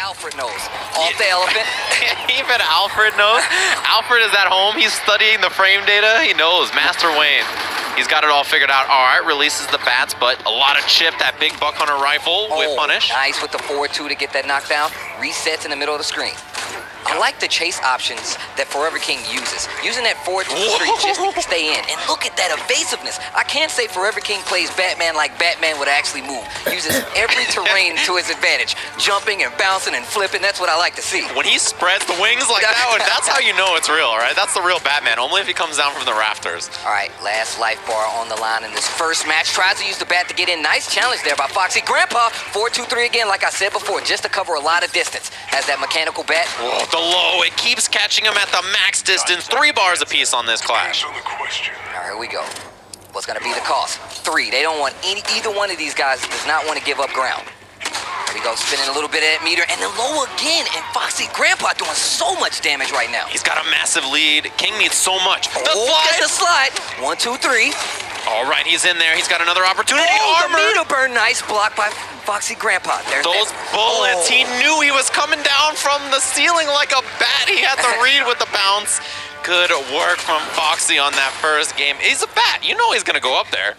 Alfred knows. Off the elephant. Even Alfred knows. Alfred is at home. He's studying the frame data. He knows. Master Wayne. He's got it all figured out. All right, releases the bats, but a lot of chip. That big buck hunter rifle with punish. Nice with the forward 2 to get that knockdown. Resets in the middle of the screen. I like the chase options that Forever King uses. Using that forward 2 just to stay in. And look at that evasiveness. I can't say Forever King plays Batman like Batman would actually move. Uses every terrain to his advantage. Jumping and bouncing and flipping. That's what I like to see. When he spreads the wings like that, that's how you know it's real, right? That's the real Batman. Only if he comes down from the rafters. All right, last life bar on the line in this first match. Tries to use the bat to get in. Nice challenge there by Foxy. Grandpa, 4-2-3 again, like I said before, just to cover a lot of distance. Has that mechanical bat. Oh, the low. It keeps catching him at the max distance. 3 bars apiece on this clash. All right, here we go. What's going to be the cost? 3. They don't want either one of these guys does not want to give up ground. Here we go, spinning a little bit of that meter, and then low again. And Foxy Grandpa doing so much damage right now. He's got a massive lead. King needs so much. Get the slide. 1, 2, 3. All right, he's in there. He's got another opportunity. Oh, Armor. the meter burn. Nice block by Foxy Grandpa. There's those bullets. He knew he was coming down from the ceiling like a bat. He had to read with the bounce. Good work from Foxy on that first game. He's a bat. You know he's going to go up there.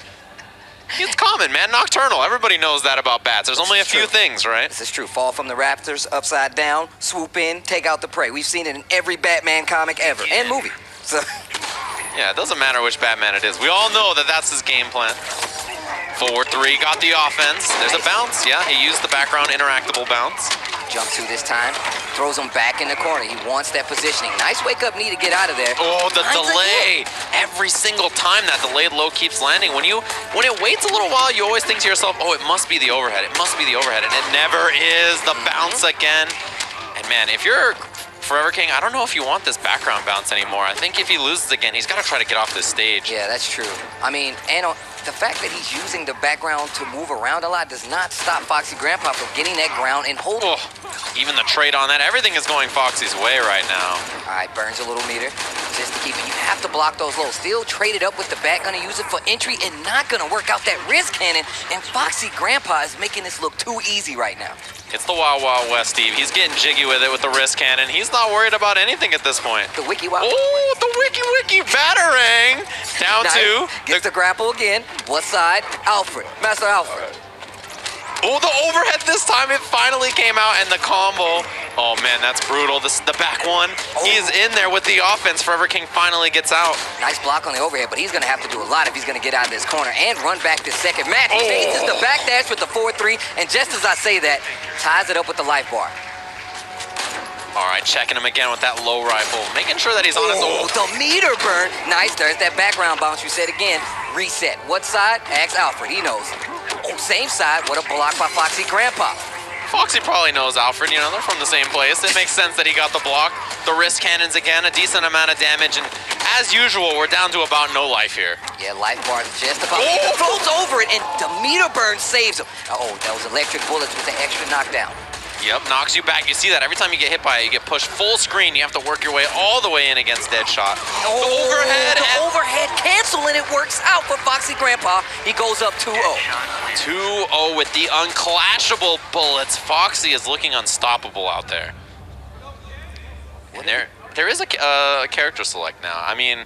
It's common, man. Nocturnal. Everybody knows that about bats. There's only a few things, right? This is true. Fall from the rafters, upside down, swoop in, take out the prey. We've seen it in every Batman comic ever, and movie. So. Yeah, it doesn't matter which Batman it is. We all know that that's his game plan. 4-3, got the offense. There's a bounce. Yeah, he used the background interactable bounce. Jump 2 this time. Throws him back in the corner. He wants that positioning. Nice wake-up knee to get out of there. Oh, the delay. Every single time that delayed low keeps landing. When it waits a little while, you always think to yourself, oh, it must be the overhead. It must be the overhead. And it never is. The bounce again. And man, if you're Forever King, I don't know if you want this background bounce anymore. I think if he loses again, he's got to try to get off this stage. Yeah, that's true. I mean, and the fact that he's using the background to move around a lot does not stop Foxy Grandpa from getting that ground and holding. Oh, even the trade on that, everything is going Foxy's way right now. All right, burns a little meter just to keep it. You have to block those lows. Still traded up with the bat, gonna use it for entry and not gonna work out that wrist cannon. And Foxy Grandpa is making this look too easy right now. It's the Wild Wild West, Steve. He's getting jiggy with it with the wrist cannon. He's not worried about anything at this point. The wiki wow. Oh, the wiki batarang. Down nice. 2. Gets the grapple again. What side? Alfred. Master Alfred. Oh, the overhead this time. It finally came out, and the combo. Oh, man, that's brutal. The back one. Oh. He's in there with the offense. Forever King finally gets out. Nice block on the overhead, but he's going to have to do a lot if he's going to get out of this corner and run back this second match. He chases the backdash with the 4-3, and just as I say that, ties it up with the life bar. All right, checking him again with that low rifle, making sure that he's on his own. The meter burn. Nice, there's that background bounce you said again. Reset. What side? Ask Alfred, he knows. Oh, same side. What a block by Foxy Grandpa. Foxy probably knows Alfred, you know, they're from the same place. It makes sense that he got the block. The wrist cannons again, a decent amount of damage, and as usual, we're down to about no life here. Yeah, life bar just about. He floats over it, and the meter burn saves him. Oh, that was electric bullets with the extra knockdown. Yep, knocks you back. You see that every time you get hit by it, you get pushed full screen. You have to work your way all the way in against Deadshot. Oh, the overhead. The overhead cancel, and it works out for Foxy Grandpa. He goes up 2-0. 2-0 with the unclashable bullets. Foxy is looking unstoppable out there. And there is a character select now. I mean,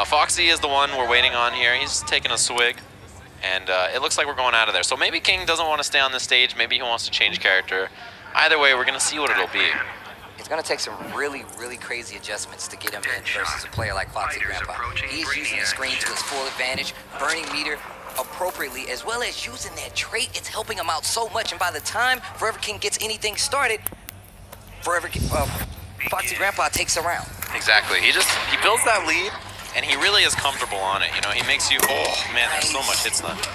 Foxy is the one we're waiting on here. He's taking a swig. And it looks like we're going out of there. So maybe King doesn't want to stay on the stage. Maybe he wants to change character. Either way, we're going to see what it'll be. It's going to take some really, really crazy adjustments to get him in versus a player like Foxy Grandpa. He's using the screen to his full advantage, burning meter appropriately, as well as using that trait. It's helping him out so much, and by the time Forever King gets anything started, Foxy Grandpa takes a round. Exactly. He builds that lead, and he really is comfortable on it. You know, he makes you, oh man, there's so much hits left.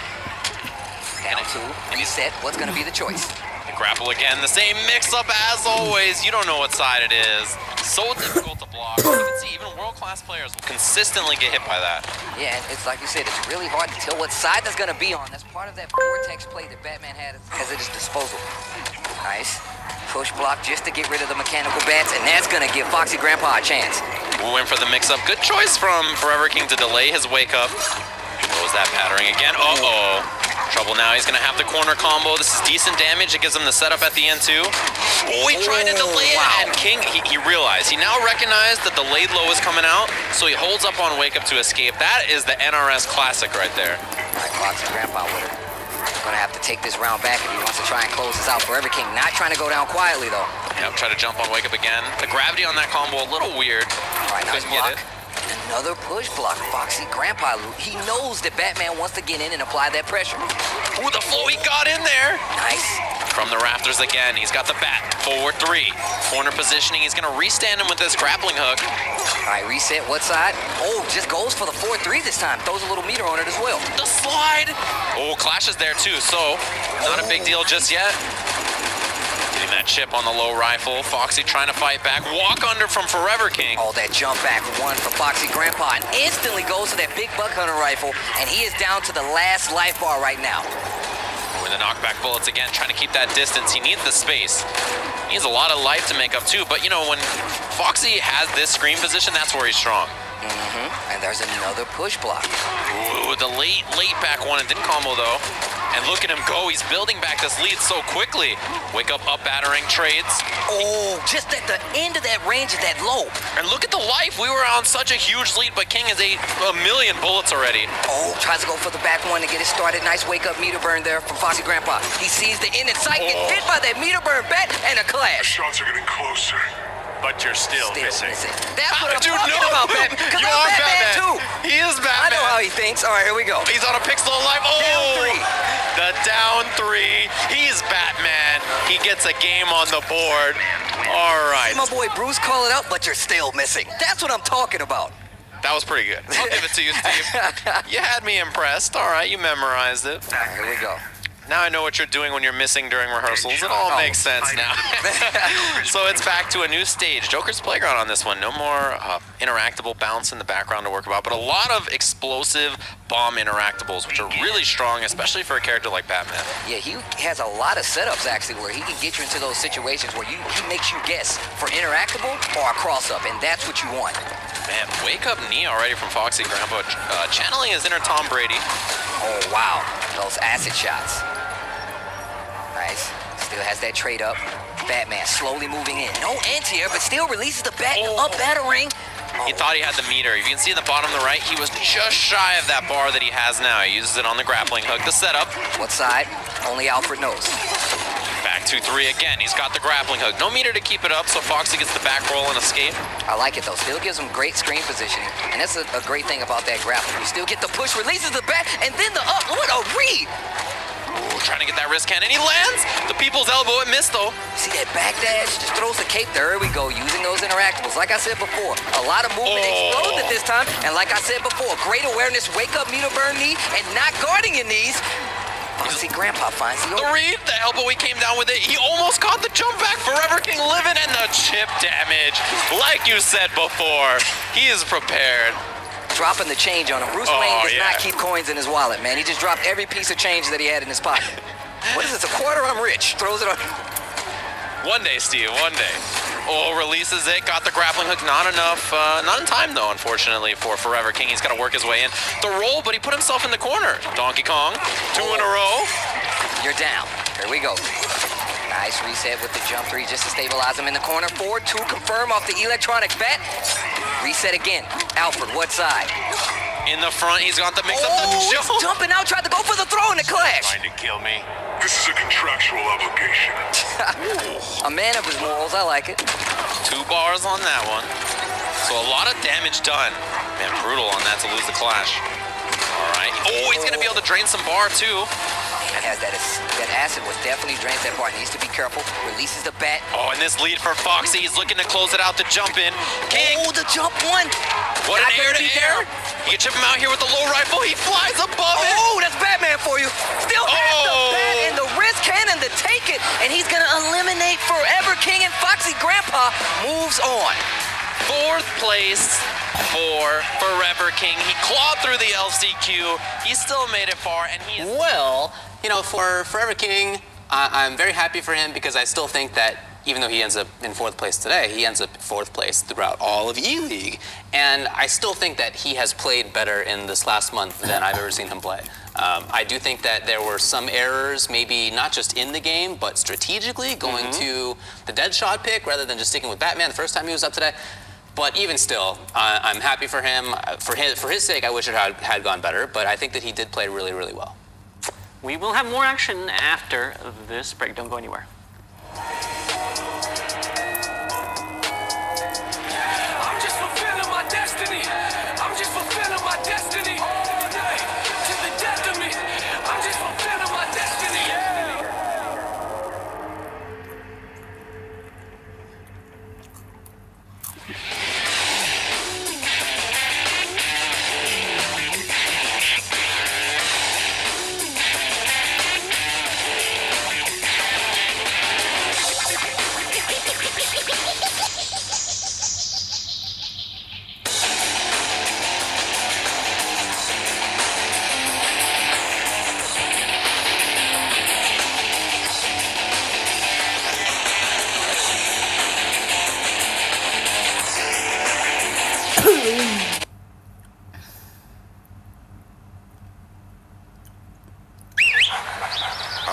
Down 2, reset, what's going to be the choice? Grapple again, the same mix-up as always. You don't know what side it is. So difficult to block. You can see even world-class players will consistently get hit by that. Yeah, and it's like you said, it's really hard to tell what side that's going to be on. That's part of that vortex play that Batman had at his disposal. Nice. Push block just to get rid of the mechanical bats, and that's going to give Foxy Grandpa a chance. Went for the mix-up. Good choice from Forever King to delay his wake-up. Throws that battering again. Uh-oh. Trouble now, he's gonna have the corner combo. This is decent damage, it gives him the setup at the end too. Oh, he tried to delay it, and King, he realized, he now recognized that the laid low is coming out, so he holds up on wake up to escape. That is the NRS classic right there. All right, Foxy Grandpa with it. Gonna have to take this round back if he wants to try and close this out. Forever King not trying to go down quietly though. Yep, try to jump on wake up again. The gravity on that combo a little weird. All right, nice Couldn't get block. it. Another push block. Foxy Grandpa, he knows that Batman wants to get in and apply that pressure. Ooh, the flow, he got in there. Nice. From the rafters again, he's got the bat. 4-3. Corner positioning, he's gonna restand him with this grappling hook. All right, reset, what side? Oh, just goes for the 4-3 this time. Throws a little meter on it as well. The slide. Oh, Clash is there too, so not a big deal just yet. Getting that chip on the low rifle. Foxy trying to fight back. Walk under from Forever King. Oh, that jump back one for Foxy Grandpa and instantly goes to that big buck hunter rifle, and he is down to the last life bar right now. With the knockback bullets again, trying to keep that distance. He needs the space. He needs a lot of life to make up too, but you know, when Foxy has this screen position, that's where he's strong. And there's another push block. Ooh, the late back one. It didn't combo though. And look at him go. He's building back this lead so quickly. Wake up battering trades. Oh, just at the end of that range of that low. And look at the life. We were on such a huge lead, but King has ate a million bullets already. Oh, tries to go for the back one to get it started. Nice wake up meter burn there from Foxy Grandpa. He sees the end in sight, gets hit by that meter burn bat, and a clash. Shots are getting closer. But you're still missing. That's what I'm Dude, talking no. about, Batman. Because You I'm are Batman too. He is Batman. I know how he thinks. All right, here we go. He's on a pixel of life. Oh, Down three. The down 3. He's Batman. He gets a game on the board. All right. My boy Bruce call it out, but you're still missing. That's what I'm talking about. That was pretty good. I'll give it to you, Steve. You had me impressed. All right, you memorized it. Here we go. Now I know what you're doing when you're missing during rehearsals. It all makes sense now. So it's back to a new stage. Joker's Playground on this one. No more interactable bounce in the background to work about, but a lot of explosive bomb interactables, which are really strong, especially for a character like Batman. Yeah, he has a lot of setups actually where he can get you into those situations where he makes you guess for interactable or a cross-up, and that's what you want. Man, wake up knee already from Foxy Grandpa. Channeling his inner Tom Brady. Oh, wow. Those acid shots. Nice. Still has that trade up. Batman slowly moving in. No anti-air, but still releases the bat up battering. He thought he had the meter. You can see in the bottom of the right, he was just shy of that bar that he has now. He uses it on the grappling hook, the setup. What side? Only Alfred knows. Back 2-3 again. He's got the grappling hook. No meter to keep it up, so Foxy gets the back roll and escape. I like it though. Still gives him great screen positioning. And that's a great thing about that grappling. You still get the push, releases the bat, and then the up. What a read! Ooh, trying to get that wrist cannon. He lands! The people's elbow. It missed though. See that back dash? Just throws the cape. There we go. Using those interactables. Like I said before, a lot of movement exploded this time. And like I said before, great awareness, wake up, meter burn knee, and not guarding your knees. Foxy Grandpa finds the The read, the elbow, he came down with it. He almost caught the jump back. Forever King living, and the chip damage. Like you said before, he is prepared. Dropping the change on him. Bruce Wayne does not keep coins in his wallet, man. He just dropped every piece of change that he had in his pocket. What is this, a quarter? I'm rich. Throws it on. One day, Steve, one day. Oh, releases it, got the grappling hook. Not enough, not in time though, unfortunately, for Forever King. He's got to work his way in. The roll, but he put himself in the corner. Donkey Kong, 2 in a row. You're down. Here we go. Nice reset with the jump 3 just to stabilize him in the corner. 4-2 confirm off the electronic bat. Reset again. Alfred, what side? In the front, he's got the mix up the He's jump. jumping out, tried to go for the throw in the clash. Trying to kill me. This is a contractual obligation. A man of his morals, I like it. 2 bars on that one. So a lot of damage done. Man, brutal on that to lose the clash. All right. Oh, he's going to be able to drain some bar too. Has that acid was definitely drains that bar. Needs to be careful. Releases the bat. Oh, and this lead for Foxy. He's looking to close it out to jump in. King. Oh, the jump one. What an Not air gonna to be air. down. You can chip him out here with the low rifle. He flies above it. Oh, that's Batman for you. Still has the bat and the wrist cannon to take it. And he's going to eliminate Forever King, and Foxy Grandpa moves on. 4th place for Forever King. He clawed through the LCQ. He still made it far, and he is... Well, you know, for Forever King, I'm very happy for him because I still think that even though he ends up in 4th place today, he ends up 4th place throughout all of Eleague. And I still think that he has played better in this last month than I've ever seen him play. I do think that there were some errors, maybe not just in the game, but strategically going to the dead shot pick rather than just sticking with Batman the first time he was up today. But even still, I'm happy for him. For his sake, I wish it had gone better, but I think that he did play really, really well. We will have more action after this break. Don't go anywhere. I'm just fulfilling my destiny. I'm just fulfilling my destiny. All day to the death of me. I'm just fulfilling my destiny.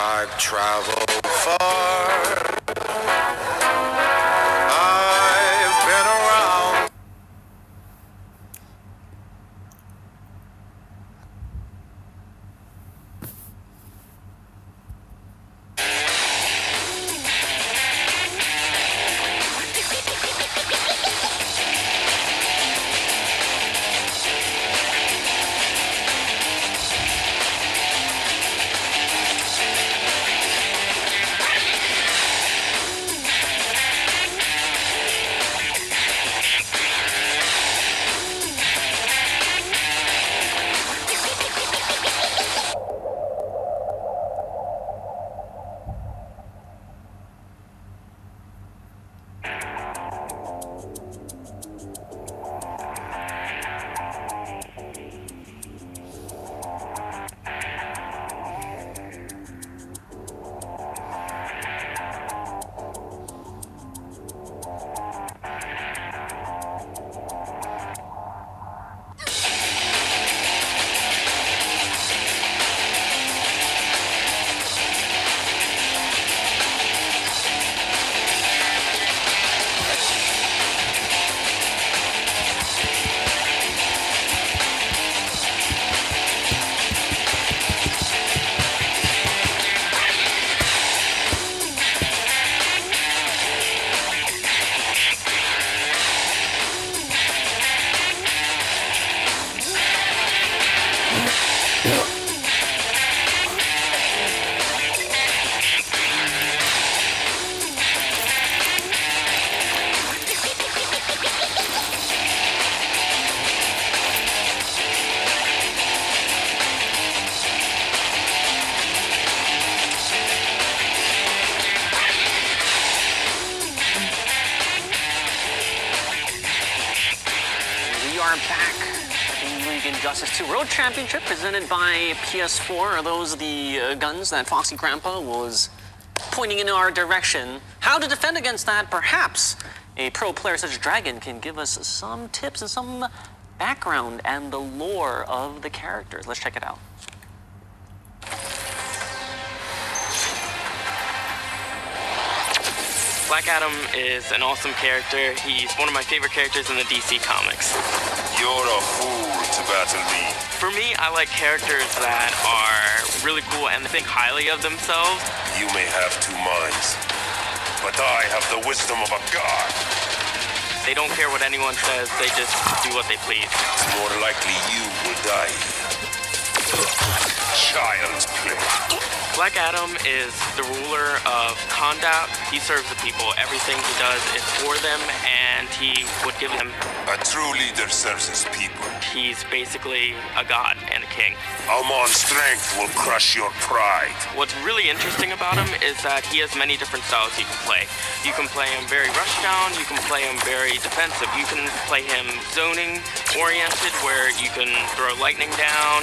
I've traveled far. I've been around. Injustice 2 Road Championship presented by PS4. Are those the guns that Foxy Grandpa was pointing in our direction? How to defend against that? Perhaps a pro player such as Dragon can give us some tips and some background and the lore of the characters. Let's check it out. Black Adam is an awesome character. He's one of my favorite characters in the DC comics. You're a fool to battle me. For me, I like characters that are really cool and think highly of themselves. You may have two minds, but I have the wisdom of a god. They don't care what anyone says, they just do what they please. It's more likely you will die. Child's play. Black Adam is the ruler of Condot. He serves the people. Everything he does is for them, and he would give them. A true leader serves his people. He's basically a god and a king. Almon's strength will crush your pride. What's really interesting about him is that he has many different styles he can play. You can play him very rushdown, you can play him very defensive, you can play him zoning oriented where you can throw lightning down.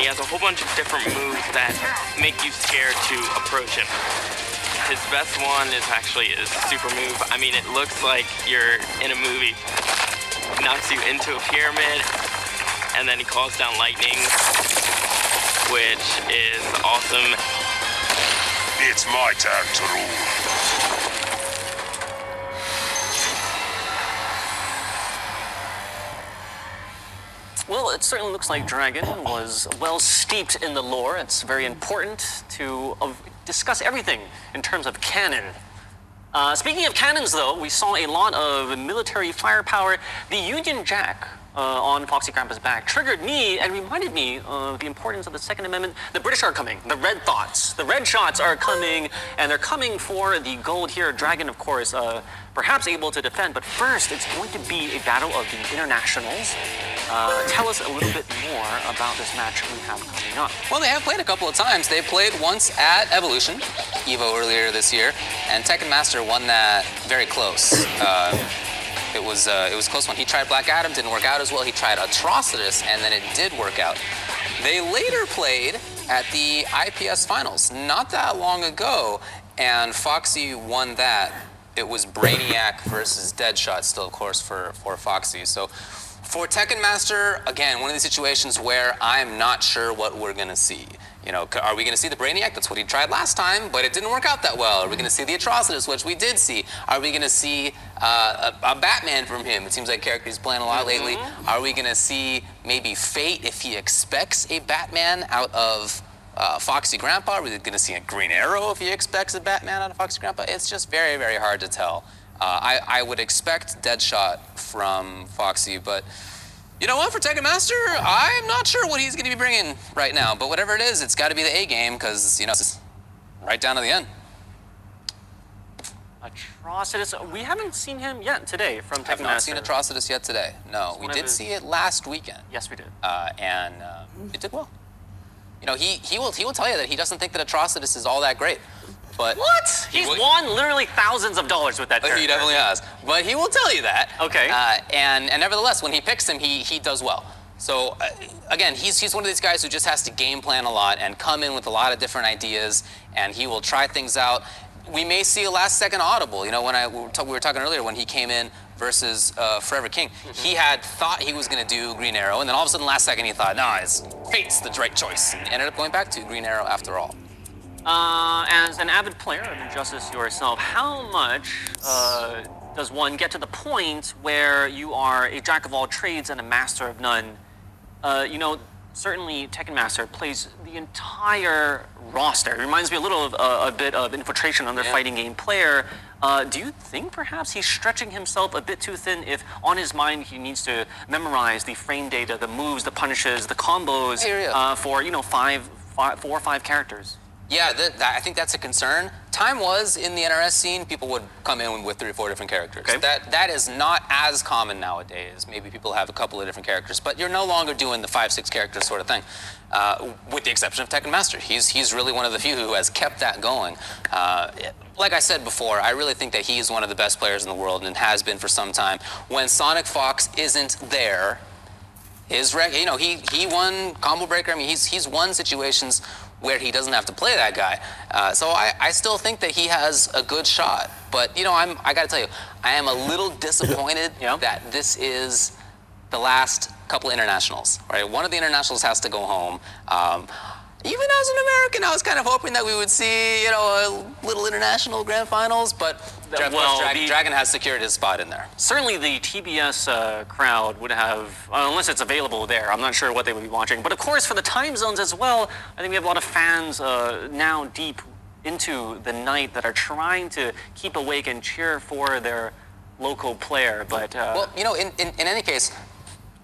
He has a whole bunch of different moves that make you scared to approach him. His best one is actually his super move. I mean, it looks like you're in a movie. Knocks you into a pyramid, and then he calls down lightning. which is awesome. It's my turn to rule. Well, it certainly looks like Dragon was well steeped in the lore. It's very important to discuss everything in terms of canon. Speaking of cannons, though, we saw a lot of military firepower. The Union Jack on Foxy Grandpa's back triggered me and reminded me of the importance of the Second Amendment. The British are coming. The Red Thoughts. The Red Shots are coming, and they're coming for the gold here. Dragon, of course, perhaps able to defend, but first it's going to be a battle of the internationals. Tell us a little bit more about this match we have coming up. Well, they have played a couple of times. They played once at Evolution, EVO earlier this year, and Tekken Master won that very close. It was a close one. He tried Black Adam, didn't work out as well. He tried Atrocitus, and then it did work out. They later played at the IPS Finals not that long ago, and Foxy won that. It was Brainiac versus Deadshot still, of course, for Foxy. So for Tekken Master, again, one of these situations where I'm not sure what we're going to see. You know, are we going to see the Brainiac? That's what he tried last time, but it didn't work out that well. Are we going to see the Atrocitus, which we did see? Are we going to see a Batman from him? It seems like a character he's playing a lot lately. Are we going to see maybe Fate if he expects a Batman out of Foxy Grandpa? Are we going to see a Green Arrow if he expects a Batman out of Foxy Grandpa? It's just very, very hard to tell. I would expect Deadshot from Foxy, but you know what, for Tekken Master, I'm not sure what he's going to be bringing right now, but whatever it is, it's got to be the A game, because, you know, it's right down to the end. Atrocitus, we haven't seen him yet today from Tekken Master. I've not seen Atrocitus yet today. No, we did see it last weekend. Yes, we did. And it did well. You know, he will tell you that he doesn't think that Atrocitus is all that great. But what? He's won literally thousands of dollars with that character. He definitely has. But he will tell you that. Okay. And nevertheless, when he picks him, he does well. So again, he's one of these guys who just has to game plan a lot and come in with a lot of different ideas, and he will try things out. We may see a last-second audible. You know, when we were talking earlier when he came in versus Forever King, he had thought he was going to do Green Arrow, and then all of a sudden, last second, he thought, nah, Fate's the right choice, and ended up going back to Green Arrow after all. As an avid player of Injustice yourself, how much does one get to the point where you are a jack of all trades and a master of none? You know, certainly Tekken Master plays the entire roster. It reminds me a little of a bit of Infiltration, another fighting game player. Do you think perhaps he's stretching himself a bit too thin if on his mind he needs to memorize the frame data, the moves, the punishes, the combos for, you know, 4 or 5 characters? Yeah, I think that's a concern. Time was, in the NRS scene, people would come in with 3 or 4 different characters. Okay. That is not as common nowadays. Maybe people have a couple of different characters, but you're no longer doing the 5-6 characters sort of thing, with the exception of Tekken Master. He's really one of the few who has kept that going. Like I said before, I really think that he is one of the best players in the world and has been for some time. When Sonic Fox isn't there, you know, he won Combo Breaker. I mean, he's won situations where he doesn't have to play that guy. So I still think that he has a good shot. But, you know, I got to tell you, I am a little disappointed that this is the last couple of internationals, right? One of the internationals has to go home. Even as an American, I was kind of hoping that we would see, you know, a little international grand finals, but Dragon has secured his spot in there. Certainly the TBS crowd would have, unless it's available there, I'm not sure what they would be watching. But of course, for the time zones as well, I think we have a lot of fans now deep into the night that are trying to keep awake and cheer for their local player. But well, you know, in any case,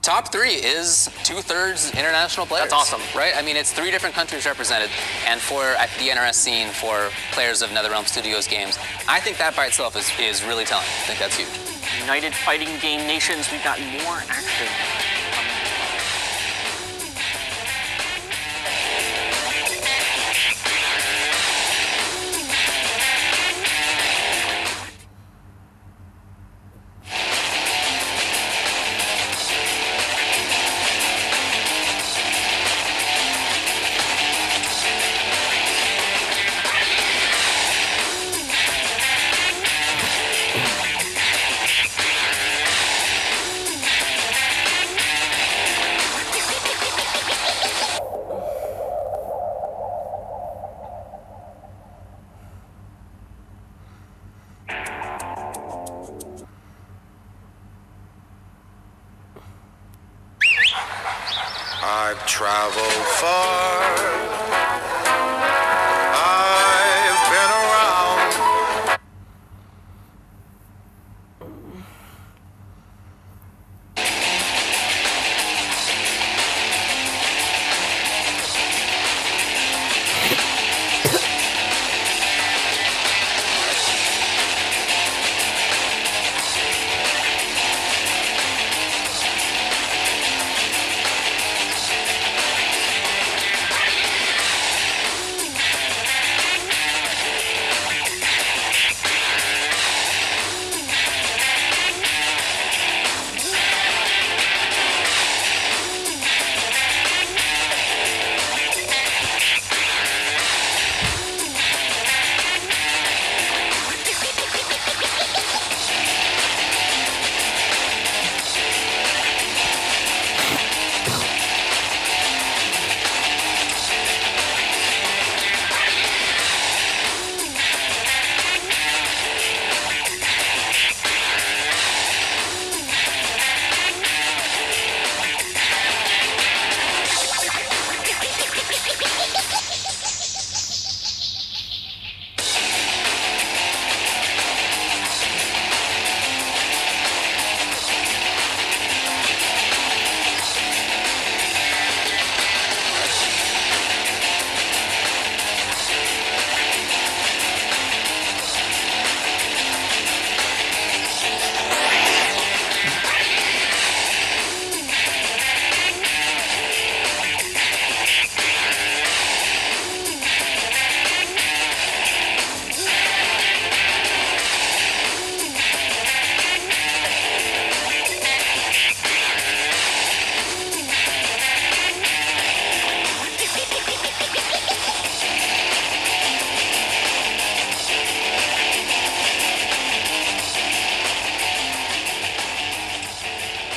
top 3 is 2/3 international players. That's awesome. Right? I mean, it's 3 different countries represented, and at the NRS scene for players of NetherRealm Studios games, I think that by itself is really telling. I think that's huge. United Fighting Game Nations, we've got more action. I've traveled far. I've been around.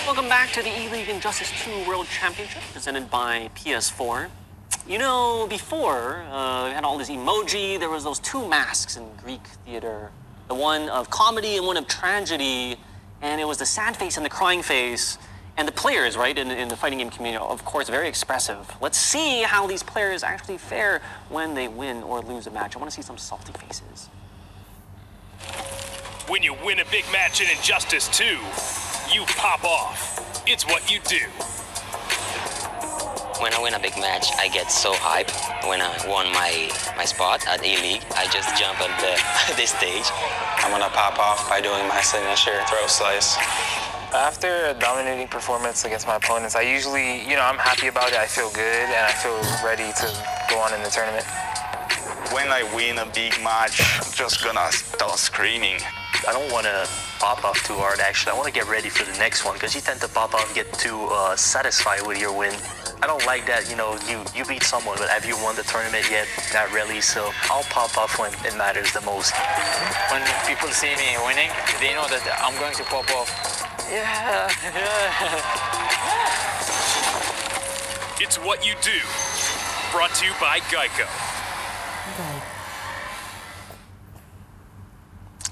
Welcome back to the Eleague Injustice 2 World Championship presented by PS4. You know, before, we had all this emoji, there was those two masks in Greek theater. The one of comedy and one of tragedy, and it was the sad face and the crying face. And the players, right, in the fighting game community, of course, very expressive. Let's see how these players actually fare when they win or lose a match. I want to see some salty faces. When you win a big match in Injustice 2, you pop off. It's what you do. When I win a big match, I get so hyped. When I won my spot at Eleague, I just jump on the stage. I'm gonna pop off by doing my signature throw slice. After a dominating performance against my opponents, I usually, I'm happy about it. I feel good, and I feel ready to go on in the tournament. When I win a big match, I'm just gonna start screaming. I don't want to pop off too hard, actually. I want to get ready for the next one, because you tend to pop off and get too satisfied with your win. I don't like that, you beat someone, but have you won the tournament yet? Not really, so I'll pop off when it matters the most. When people see me winning, they know that I'm going to pop off. Yeah. It's what you do. Brought to you by Geico.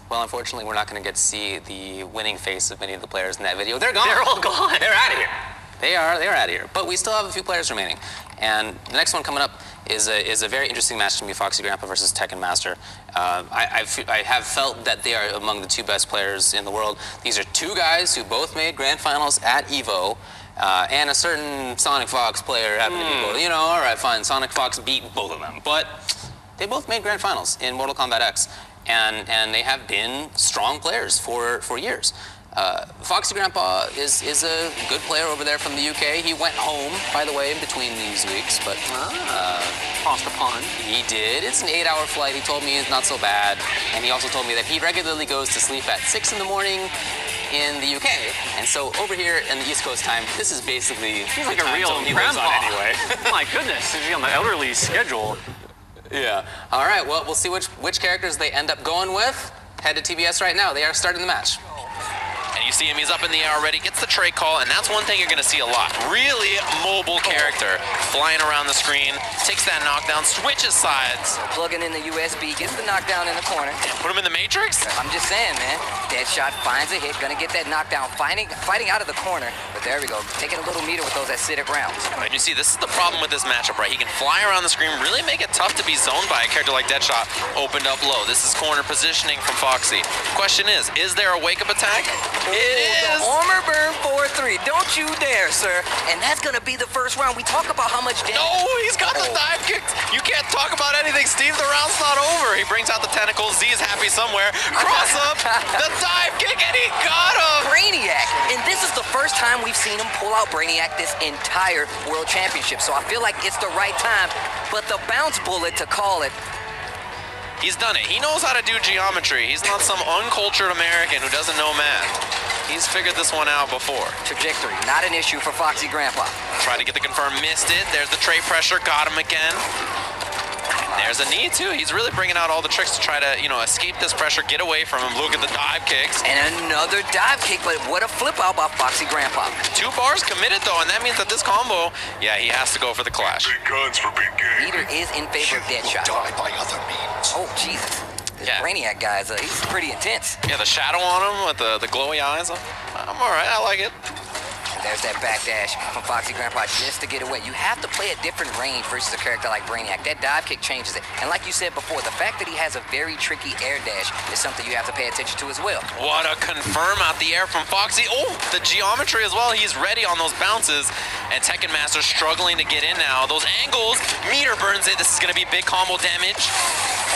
Well, unfortunately, we're not going to get to see the winning face of many of the players in that video. They're gone. They're all gone. They're out of here. They're out of here. But we still have a few players remaining. And the next one coming up is a very interesting match to me, Foxy Grandpa versus Tekken Master. I have felt that they are among the two best players in the world. These are two guys who both made grand finals at EVO. And a certain Sonic Fox player happened to be both. All right, fine. Sonic Fox beat both of them. But they both made grand finals in Mortal Kombat X. And they have been strong players for years. Foxy Grandpa is a good player over there from the UK. He went home, by the way, in between these weeks, but crossed the pond. He did. It's an 8-hour flight. He told me it's not so bad, and he also told me that he regularly goes to sleep at 6 in the morning in the UK. And so over here in the East Coast time, this is basically he's like a real grandpa. Anyway. My goodness, is he on the elderly schedule? Yeah. All right. Well, we'll see which characters they end up going with. Head to TBS right now. They are starting the match. And you see him, he's up in the air already, gets the trade call, and that's one thing you're gonna see a lot. Really mobile character, flying around the screen, takes that knockdown, switches sides. Plugging in the USB, gets the knockdown in the corner. Put him in the Matrix? I'm just saying, man. Deadshot finds a hit, gonna get that knockdown, fighting out of the corner. But there we go, taking a little meter with those acidic rounds. And you see, this is the problem with this matchup, right? He can fly around the screen, really make it tough to be zoned by a character like Deadshot, opened up low. This is corner positioning from Foxy. Question is there a wake-up attack? It is! The armor burn 4-3. Don't you dare, sir. And that's gonna be the first round. We talk about how much damage. No, he's got the dive kick. You can't talk about anything, Steve. The round's not over. He brings out the tentacles. Z is happy somewhere. Cross up, the dive kick, and he got him! Brainiac. And this is the first time we've seen him pull out Brainiac this entire World Championship. So I feel like it's the right time. But the bounce bullet to call it. He's done it. He knows how to do geometry. He's not some uncultured American who doesn't know math. He's figured this one out before. Trajectory, not an issue for Foxy Grandpa. Tried to get the confirm, missed it. There's the trade pressure, got him again. There's a knee too. He's really bringing out all the tricks to try to, escape this pressure, get away from him. Look at the dive kicks. And another dive kick, but what a flip out by Foxy Grandpa. 2 bars committed though, and that means that this combo, yeah, he has to go for the clash. Big guns for big game. Meter is in favor of Deadshot. Die by other means. Oh, Jesus. This Brainiac guy, he's pretty intense. Yeah, the shadow on him with the glowy eyes. I'm all right, I like it. There's that backdash from Foxy Grandpa just to get away. You have to play a different range versus a character like Brainiac. That dive kick changes it. And like you said before, the fact that he has a very tricky air dash is something you have to pay attention to as well. What a confirm out the air from Foxy. Oh, the geometry as well. He's ready on those bounces. And Tekken Master struggling to get in now. Those angles, meter burns it. This is going to be big combo damage.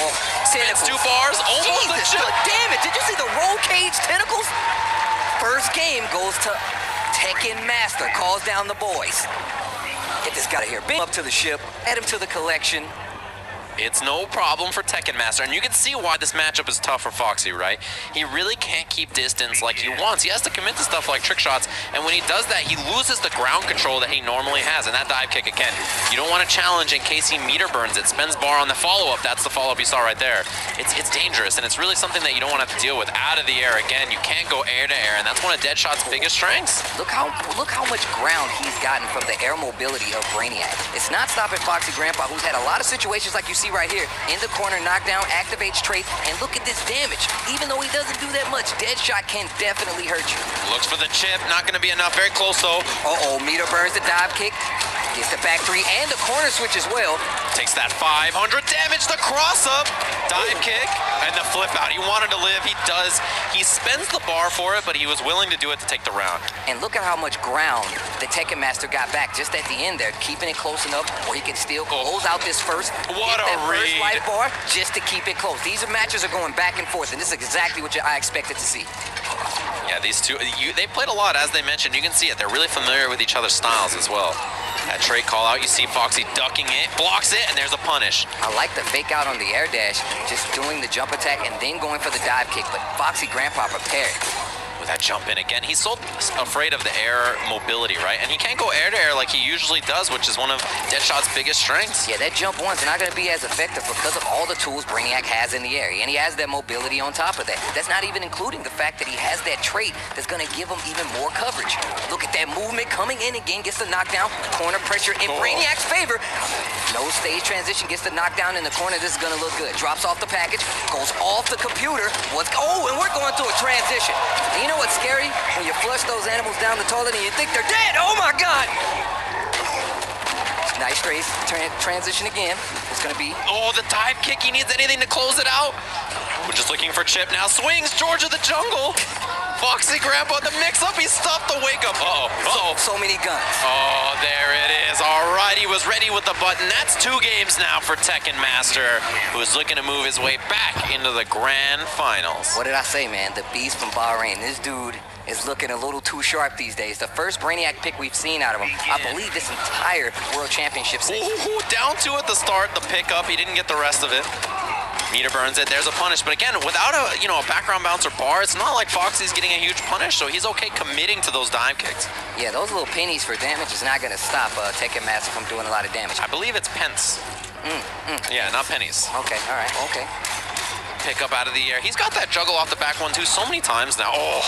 Oh, Spins 2 bars, almost the chip. Damn it, did you see the roll cage tentacles? First game goes to Tekken Master, calls down the boys. Get this guy here. Big up to the ship, add him to the collection. It's no problem for Tekken Master, and you can see why this matchup is tough for Foxy, right? He really can't keep distance like he wants. He has to commit to stuff like trick shots, and when he does that, he loses the ground control that he normally has, and that dive kick again. You don't want to challenge in case he meter burns it. Spends bar on the follow-up. That's the follow-up you saw right there. It's dangerous, and it's really something that you don't want to have to deal with out of the air. Again, you can't go air to air, and that's one of Deadshot's biggest strengths. Look how much ground he's gotten from the air mobility of Brainiac. It's not stopping Foxy Grandpa, who's had a lot of situations like you see right here. In the corner, knockdown, activates trait, and look at this damage. Even though he doesn't do that much, Deadshot can definitely hurt you. Looks for the chip, not going to be enough. Very close though. Uh-oh, meter burns the dive kick. Gets the back 3 and the corner switch as well. Takes that 500 damage, the cross up, dive kick, and the flip out. He wanted to live, he does. He spends the bar for it, but he was willing to do it to take the round. And look at how much ground the Tekken Master got back just at the end there, keeping it close enough where he can still close out this first. What a read. First life bar just to keep it close. These matches are going back and forth, and this is exactly what I expected to see. Yeah, these two, they played a lot, as they mentioned. You can see it. They're really familiar with each other's styles as well. That trade call out, you see Foxy ducking it, blocks it, and there's a punish. I like the fake out on the air dash, just doing the jump attack and then going for the dive kick, but Foxy Grandpa prepared. With that jump in again, he's so afraid of the air mobility, right? And he can't go air to air like he usually does, which is one of Deadshot's biggest strengths. Yeah, that jump one's not going to be as effective because of all the tools Brainiac has in the air, and he has that mobility on top of that. That's not even including the fact that he has that trait that's going to give him even more coverage. Look at that movement coming in again, gets the knockdown, corner pressure in Brainiac's favor. No stage transition, gets the knockdown in the corner. This is going to look good. Drops off the package, goes off the computer. And we're going through a transition. And you know what's scary? When you flush those animals down the toilet and you think they're dead. Oh my God! Nice race, transition again. It's gonna be. Oh, the dive kick. He needs anything to close it out. We're just looking for Chip now. Swings, George of the Jungle. Foxy Grandpa, the mix-up. He stopped the wake-up. Uh-oh. So many guns. Oh, there it is. All right, he was ready with the button. That's 2 games now for Tekken Master, who's looking to move his way back into the grand finals. What did I say, man? The beast from Bahrain. This dude is looking a little too sharp these days. The first Brainiac pick we've seen out of him, I believe, this entire World Championship season. Ooh, down 2 at the start, the pickup. He didn't get the rest of it. Meter burns it, there's a punish, but again, without a background bouncer bar, it's not like Foxy's getting a huge punish, so he's okay committing to those dive kicks. Yeah, those little pennies for damage is not gonna stop Tekken Master from doing a lot of damage. I believe it's pence. Yeah, not pennies. Okay, all right, okay. Pick up out of the air. He's got that juggle off the back one too so many times now. Oh,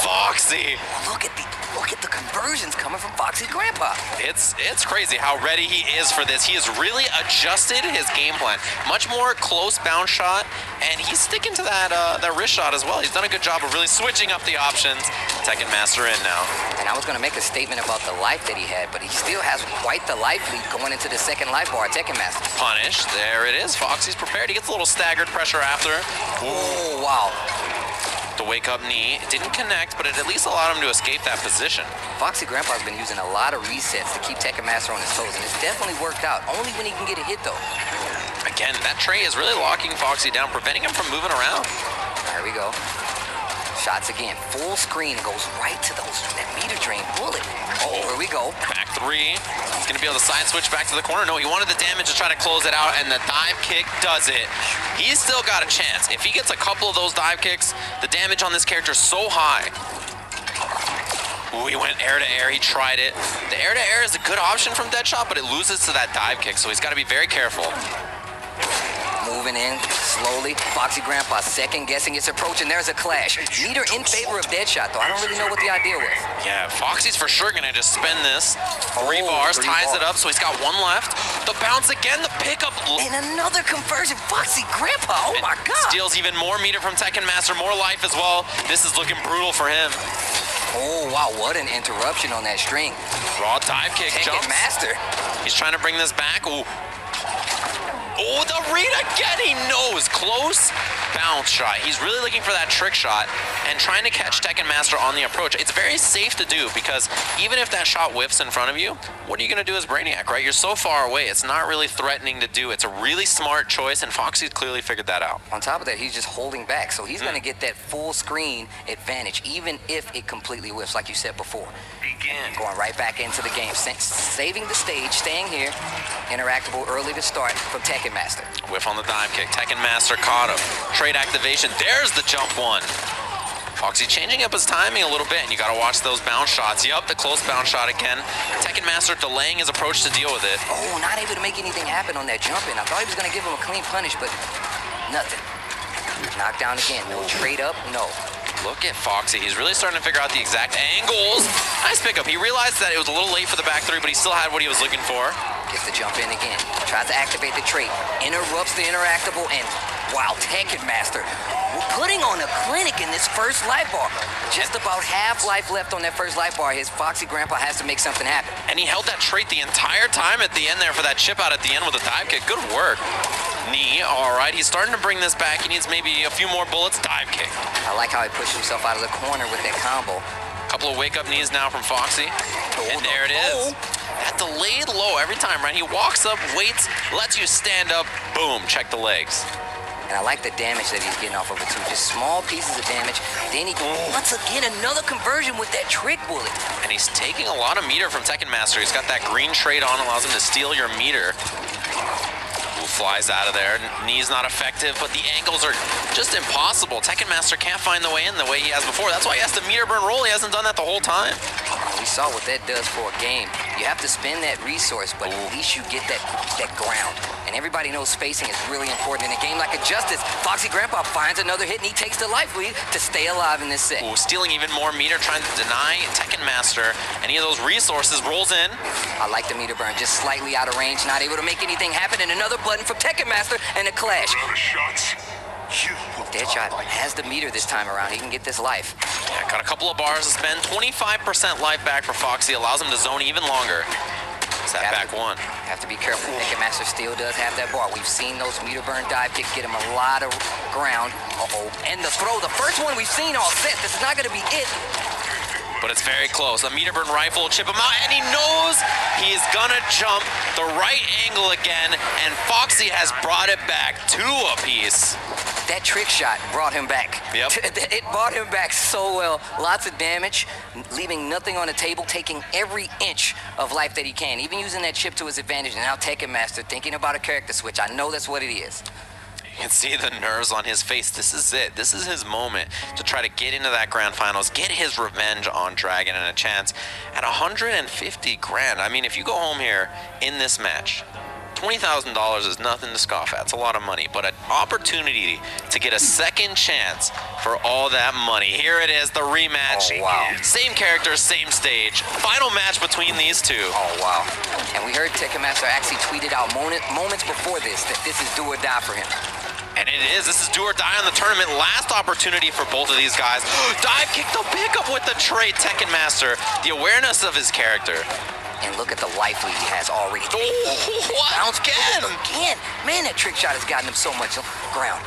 Foxy! Look at the conversions coming from Foxy's grandpa. It's crazy how ready he is for this. He has really adjusted his game plan. Much more close bounce shot, and he's sticking to that wrist shot as well. He's done a good job of really switching up the options. Tekken Master in now. And I was going to make a statement about the life that he had, but he still has quite the life lead going into the second life bar, Tekken Master. Punish. There it is. Foxy's prepared. He gets a little staggered pressure after. Oh, wow. The wake up knee didn't connect, but it at least allowed him to escape that position. Foxy Grandpa's been using a lot of resets to keep Tekken Master on his toes, and it's definitely worked out. Only when he can get a hit, though. Again, that tray is really locking Foxy down, preventing him from moving around. There we go. Shots again. Full screen goes right to that meter drain bullet. Oh, here we go. Back three. He's going to be able to side switch back to the corner. No, he wanted the damage to try to close it out, and the dive kick does it. He's still got a chance. If he gets a couple of those dive kicks, the damage on this character is so high. Ooh, he went air to air. He tried it. The air to air is a good option from Deadshot, but it loses to that dive kick, so he's got to be very careful. Moving in slowly. Foxy Grandpa second guessing its approach, and there's a clash. Meter in favor of Deadshot, though. I don't really know what the idea was. Yeah, Foxy's for sure gonna just spend this. Three bars, ties it up, so he's got one left. The bounce again, the pickup. And another conversion. Foxy Grandpa, oh my God. Steals even more meter from Tekken Master, more life as well. This is looking brutal for him. Oh, wow, what an interruption on that string. Raw dive kick, Tekken jumps. Master. He's trying to bring this back. Ooh. Oh, the read again, he knows. Close bounce shot. He's really looking for that trick shot and trying to catch Tekken Master on the approach. It's very safe to do because even if that shot whiffs in front of you, what are you going to do as Brainiac, right? You're so far away. It's not really threatening to do. It's a really smart choice, and Foxy's clearly figured that out. On top of that, he's just holding back, so he's going to get that full screen advantage, even if it completely whiffs, like you said before. Begin. Going right back into the game, saving the stage, staying here. Interactable early to start from Tekken Master. Whiff on the dive kick. Tekken Master caught him. Trade activation. There's the jump one. Foxy changing up his timing a little bit, and you got to watch those bounce shots. Yup, the close bounce shot again. Tekken Master delaying his approach to deal with it. Oh, not able to make anything happen on that jump in. I thought he was going to give him a clean punish, but nothing. Knocked down again. No trade up, no. Look at Foxy. He's really starting to figure out the exact angles. Nice pickup. He realized that it was a little late for the back three, but he still had what he was looking for. Gets the jump in again. Tries to activate the trait. Interrupts the interactable, and wow, Tekken Master. We're putting on a clinic in this first life bar. Just about half life left on that first life bar. His Foxy Grandpa has to make something happen. And he held that trait the entire time at the end there for that chip out at the end with a dive kick. Good work. Knee, all right. He's starting to bring this back. He needs maybe a few more bullets. Dive kick. I like how he pushed himself out of the corner with that combo. Couple of wake-up knees now from Foxy. And there it is. That delayed low every time, right? He walks up, waits, lets you stand up, boom, check the legs. And I like the damage that he's getting off of it, too. Just small pieces of damage. Then he, once again, another conversion with that trick bullet. And he's taking a lot of meter from Tekken Master. He's got that green trait on, allows him to steal your meter. Flies out of there. Knee's not effective, but the angles are just impossible. Tekken Master can't find the way in the way he has before. That's why he has to meter burn roll. He hasn't done that the whole time. We saw what that does for a game. You have to spend that resource, but at least you get that ground. And everybody knows spacing is really important in a game like Injustice. Foxy Grandpa finds another hit, and he takes the life lead to stay alive in this set. Ooh, stealing even more meter, trying to deny Tekken Master any of those resources. Rolls in. I like the meter burn, just slightly out of range, not able to make anything happen, and another button from Tekken Master, and a clash. Deadshot has the meter this time around. He can get this life. Yeah, got a couple of bars to spend. 25% life back for Foxy. Allows him to zone even longer. Is that back one? Have to be careful. Tekken Master still does have that bar. We've seen those meter burn dive kicks get him a lot of ground. Uh-oh. And the throw, the first one we've seen all set. This is not going to be it. But it's very close. A meter burn rifle will chip him out, and he knows he's gonna jump the right angle again, and Foxy has brought it back 2 apiece. That trick shot brought him back. Yep. It brought him back so well. Lots of damage, leaving nothing on the table, taking every inch of life that he can, even using that chip to his advantage. And now Tekken Master thinking about a character switch. I know that's what it is. You can see the nerves on his face. This is it. This is his moment to try to get into that grand finals, get his revenge on Dragon and a chance at 150 grand. I mean, if you go home here in this match, $20,000 is nothing to scoff at. It's a lot of money, but an opportunity to get a second chance for all that money. Here it is, the rematch. Oh, wow. Same characters, same stage. Final match between these two. Oh, wow. And we heard Ticketmaster actually tweeted out moments before this that this is do or die for him. And it is. This is do or die on the tournament. Last opportunity for both of these guys. Dive kick the pickup with the trade. Ticketmaster, the awareness of his character. And look at the life lead he has already. Oh, what? Bounce Again. Man, that trick shot has gotten him so much ground.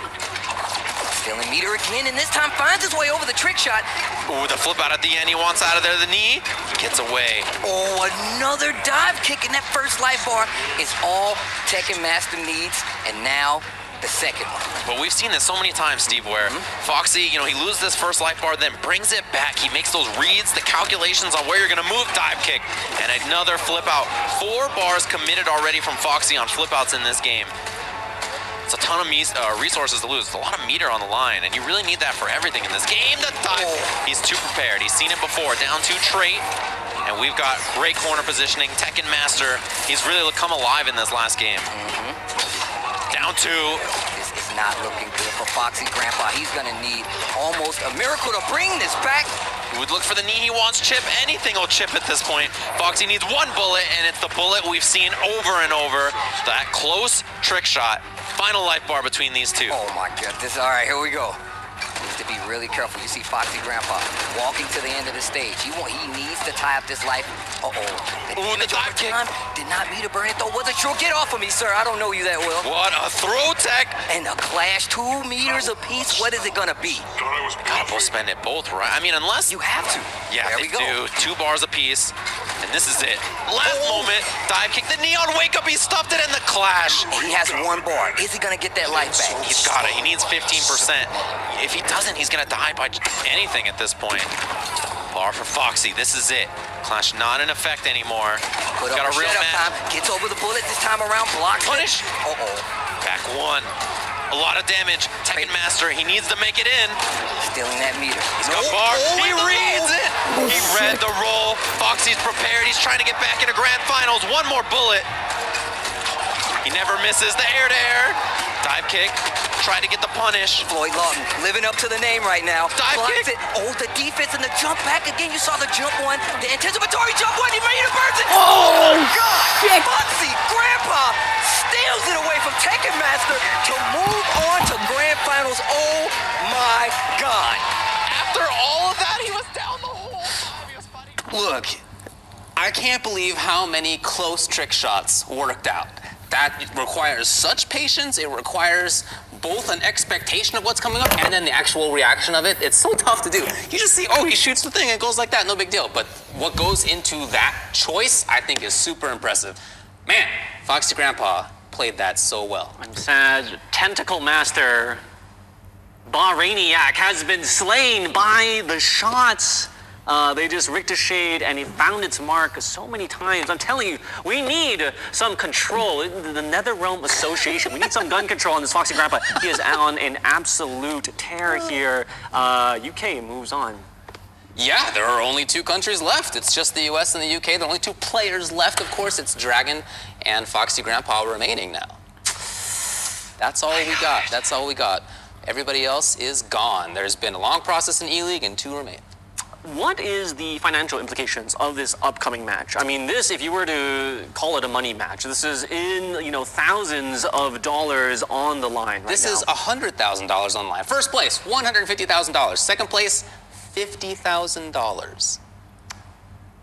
Stealing meter again, and this time finds his way over the trick shot. Ooh, the flip out at the end. He wants out of there. The knee gets away. Oh, another dive kick, and that first life bar is all Tekken Master needs, and now the second one. But we've seen this so many times, Steve, where Foxy, he loses this first life bar, then brings it back. He makes those reads, the calculations on where you're gonna move, dive kick, and another flip out. 4 bars committed already from Foxy on flip outs in this game. It's a ton of resources to lose. It's a lot of meter on the line, and you really need that for everything in this game. The dive, he's too prepared. He's seen it before. Down 2 trait, and we've got great corner positioning. Tekken Master, he's really come alive in this last game. Down 2. This is not looking good for Foxy Grandpa. He's gonna need almost a miracle to bring this back. He would look for the knee. He wants chip. Anything will chip at this point. Foxy needs 1 bullet, and it's the bullet we've seen over and over. That close trick shot. Final life bar between these two. Oh my goodness. All right, here we go. Needs to be really careful. You see Foxy Grandpa walking to the end of the stage. He needs to tie up this life. Ooh, the dive kick. Did not mean to burn it though. Wasn't sure. Get off of me, sir. I don't know you that well. What a throw tech. And a clash, 2 meters apiece. What is it gonna be? Gotta both spend it both, right? I mean, unless you have to. Yeah, there they we go. do. 2 bars apiece. And this is it. Last moment, dive kick. The knee on wake up. He stuffed it in the clash. And he has 1 bar. Is he gonna get that life back? He's got it. He needs 15%. If he doesn't, he's gonna die by anything at this point. Bar for Foxy. This is it. Clash not in effect anymore. Put got up a real match. time. Gets over the bullet this time around. Blocks. Punish. Back 1. A lot of damage. Tekken Master, he needs to make it in. Stealing that meter. He's got bar. He reads it. He read the roll. Foxy's prepared. He's trying to get back into grand finals. 1 more bullet. He never misses the air-to-air. Dive kick. Try to get the punish. Floyd Lawton living up to the name right now. Dive Blocks kick. it. Oh, the defense and the jump back again. You saw the jump one. The anticipatory jump one. He made it burns it. Oh, my God. shit. Foxy Grandpa steals it away from Tekken Master to move on to grand finals. Oh, my God. After all of that, he was down the whole time. He was fighting. Look, I can't believe how many close trick shots worked out. That requires such patience. It requires both an expectation of what's coming up and then the actual reaction of it. It's so tough to do. You just see, oh, he shoots the thing, it goes like that, no big deal. But what goes into that choice, I think, is super impressive. Man, Foxy Grandpa played that so well. I'm sad. Tentacle Master Bahrainiac has been slain by the shots. They just ricocheted and it found its mark so many times. I'm telling you, we need some control. The NetherRealm Association, we need some gun control on this Foxy Grandpa. He is on an absolute tear here. UK moves on. Yeah, there are only 2 countries left. It's just the US and the UK. There are only 2 players left. Of course, it's Dragon and Foxy Grandpa remaining now. That's all we got. That's all we got. Everybody else is gone. There's been a long process in Eleague and 2 remain. What is the financial implications of this upcoming match? I mean, this, if you were to call it a money match, this is in, thousands of dollars on the line right This now. is $100,000 on the line. First place, $150,000. Second place, $50,000.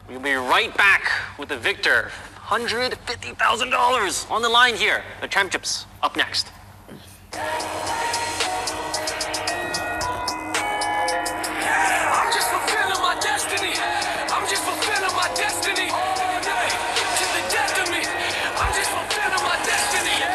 We'll be right back with the victor. $150,000 on the line here. The championships up next. I'm just fulfilling my destiny. I'm just fulfilling my destiny. All day, to the death of me. I'm just fulfilling my destiny.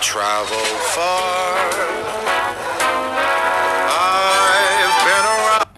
travel far. I've been around.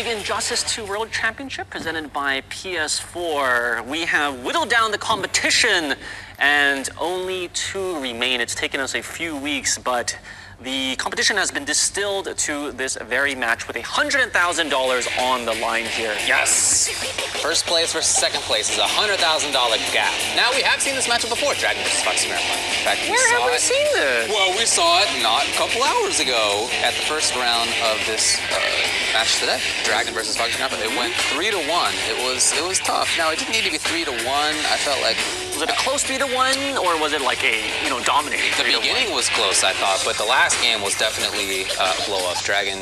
Injustice 2 World Championship presented by PS4. We have whittled down the competition and only 2 remain. It's taken us a few weeks, but the competition has been distilled to this very match with $100,000 on the line here. Yes! First place versus second place is a $100,000 gap. Now, we have seen this matchup before, Dragon vs. Foxy Grandpa. In fact, Where have we seen this? Well, we saw it not a couple hours ago at the first round of this match today. Dragon versus Foxy Grandpa. It went 3-1. It was tough. Now, it didn't need to be 3-1. I felt like... Was it a close 3-1, or was it like a, dominating 3-1? The beginning was close, I thought, but the last game was definitely a blow-up. Dragon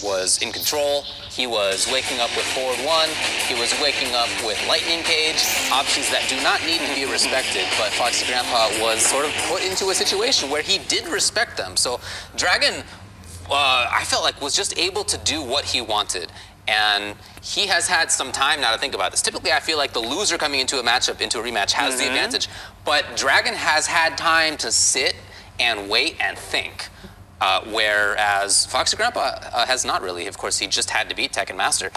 was in control. He was waking up with forward 1. He was waking up with lightning cage, options that do not need to be respected, but Foxy Grandpa was sort of put into a situation where he did respect them. So Dragon, I felt like, was just able to do what he wanted. And he has had some time now to think about this. Typically, I feel like the loser coming into a matchup, into a rematch, has the advantage. But Dragon has had time to sit and wait and think. Whereas Foxy Grandpa has not really. Of course, he just had to beat Tekken Master.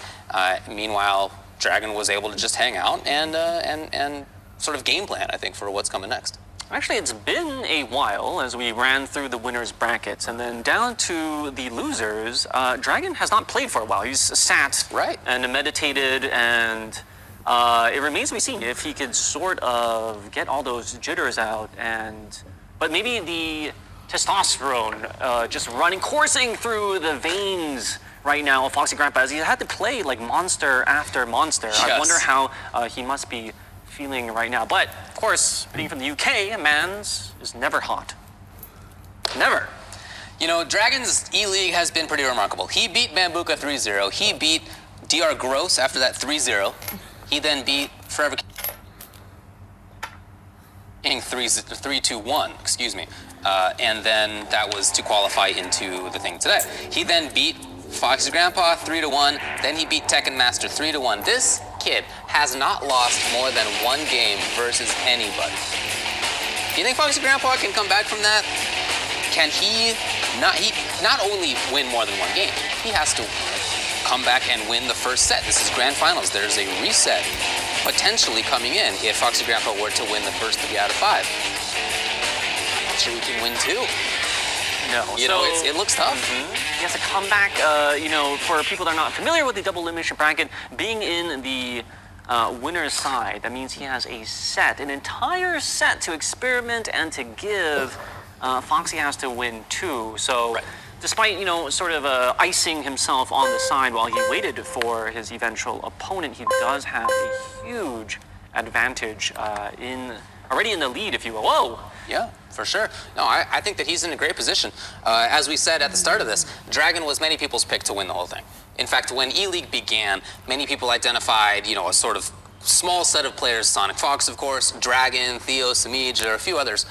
Meanwhile, Dragon was able to just hang out and sort of game plan, I think, for what's coming next. Actually, it's been a while as we ran through the winners' brackets, and then down to the losers. Dragon has not played for a while. He's sat and meditated, and it remains to be seen if he could sort of get all those jitters out. But maybe the testosterone just coursing through the veins right now of Foxy Grandpa, as he had to play like monster after monster. Yes. I wonder how he must be feeling right now. But, of course, being from the UK, a man's is never hot. Never. You know, Dragon's Eleague has been pretty remarkable. He beat Bambuka 3-0. He beat DR Gross after that 3-0. He then beat Forever King 3-2-1, excuse me. And then that was to qualify into the thing today. He then beat Foxy Grandpa 3-1. Then he beat Tekken Master 3-1. This kid has not lost more than 1 game versus anybody. Do you think Foxy Grandpa can come back from that? Can he not only win more than 1 game, he has to come back and win the first set. This is grand finals. There's a reset potentially coming in if Foxy Grandpa were to win the first 3 out of 5. I'm not sure he can win 2. No. You know, it looks tough. He has to come back, you know, for people that are not familiar with the double elimination bracket, being in the winner's side, that means he has an entire set to experiment and to give. Foxy has to win 2. So despite, you know, sort of icing himself on the side while he waited for his eventual opponent, he does have a huge advantage already in the lead, if you will. Whoa! Yeah, for sure. No, I think that he's in a great position. As we said at the start of this, Dragon was many people's pick to win the whole thing. In fact, when Eleague began, many people identified, you know, a sort of small set of players, Sonic Fox, of course, Dragon, Theo, Samij, there are a few others.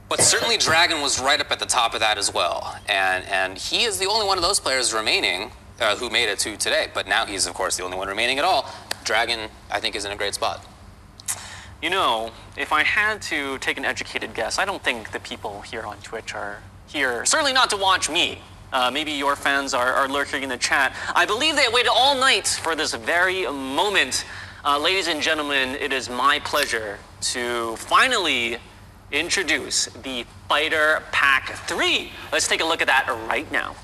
But certainly Dragon was right up at the top of that as well. And he is the only one of those players remaining who made it to today. But now he's, of course, the only one remaining at all. Dragon, I think, is in a great spot. You know, if I had to take an educated guess, I don't think the people here on Twitch are here, certainly not to watch me. Maybe your fans are lurking in the chat. I believe they waited all night for this very moment. Ladies and gentlemen, it is my pleasure to finally introduce the Fighter Pack 3. Let's take a look at that right now.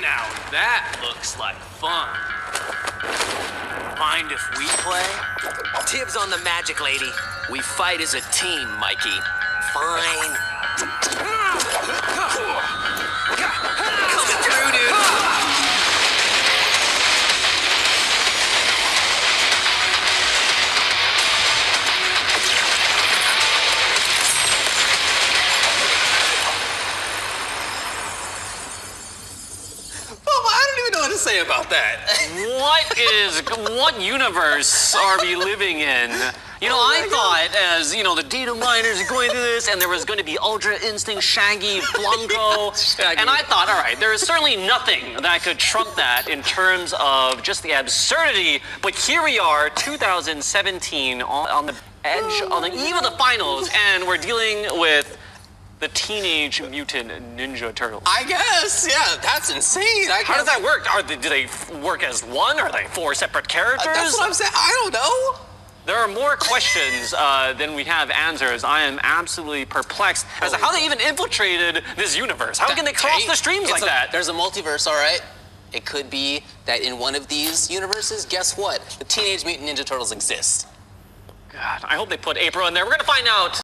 Now that looks like fun. Mind if we play? Dibs on the magic, lady. We fight as a team, Mikey. Fine. Coming through, dude. I don't even know what to say about that. What universe are we living in? You know, I thought as, you know, the data miners are going through this and there was going to be Ultra Instinct, Shaggy, Blanco. And I thought, all right, there is certainly nothing that could trump that in terms of just the absurdity. But here we are, 2017, on the edge, on the eve of the finals, and we're dealing with the Teenage Mutant Ninja Turtles. I guess, yeah, that's insane. How does that work? Do they work as one? Are they 4 separate characters? That's what I'm saying. I don't know. There are more questions than we have answers. I am absolutely perplexed as to how they even infiltrated this universe. How can they cross the streams like that? There's a multiverse, all right? It could be that in one of these universes, guess what? The Teenage Mutant Ninja Turtles exist. God, I hope they put April in there. We're going to find out